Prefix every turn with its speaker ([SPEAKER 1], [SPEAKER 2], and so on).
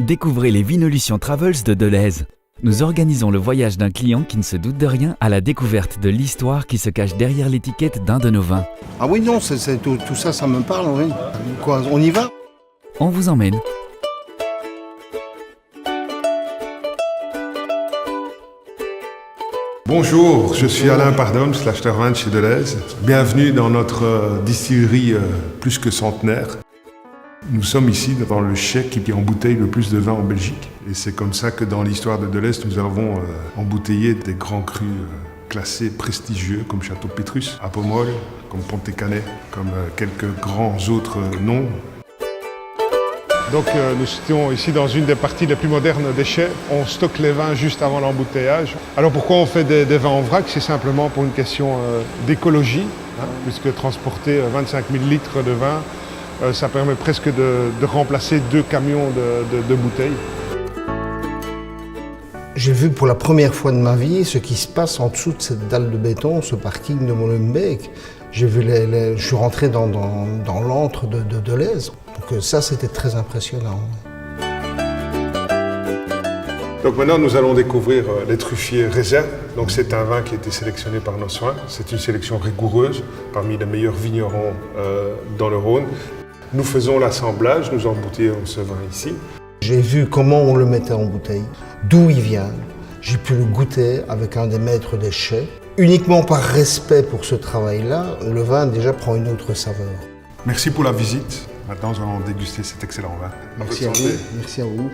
[SPEAKER 1] Découvrez les Vinolution Travels de Delhaize. Nous organisons le voyage d'un client qui ne se doute de rien à la découverte de l'histoire qui se cache derrière l'étiquette d'un de nos vins.
[SPEAKER 2] Ah oui, non, tout ça, ça me parle, oui. Quoi, on y va?
[SPEAKER 1] On vous emmène.
[SPEAKER 3] Bonjour, je suis Alain Pardhomme, acheteur vin de chez Delhaize. Bienvenue dans notre distillerie plus que centenaire. Nous sommes ici devant le chai qui embouteille le plus de vin en Belgique. Et c'est comme ça que dans l'histoire de Delhaize, nous avons embouteillé des grands crus classés prestigieux comme Château Pétrus, à Pomerol, comme Pontet-Canet, comme quelques grands autres noms. Donc nous étions ici dans une des parties les plus modernes des chais. On stocke les vins juste avant l'embouteillage. Alors pourquoi on fait des vins en vrac? C'est simplement pour une question d'écologie, puisque transporter 25 000 litres de vin, ça permet presque de remplacer 2 camions de bouteilles.
[SPEAKER 2] J'ai vu pour la première fois de ma vie ce qui se passe en dessous de cette dalle de béton, ce parking de Molenbeek. Je suis rentré dans l'antre de Delhaize. Donc ça, c'était très impressionnant.
[SPEAKER 3] Donc maintenant, nous allons découvrir les truffiers réserves. Donc c'est un vin qui a été sélectionné par nos soins. C'est une sélection rigoureuse parmi les meilleurs vignerons dans le Rhône. Nous faisons l'assemblage, nous embouteillons ce vin ici.
[SPEAKER 2] J'ai vu comment on le mettait en bouteille, d'où il vient. J'ai pu le goûter avec un des maîtres des chais. Uniquement par respect pour ce travail-là, le vin déjà prend une autre saveur.
[SPEAKER 3] Merci pour la visite. Maintenant, nous allons déguster cet excellent vin.
[SPEAKER 2] Merci à vous. Merci à vous.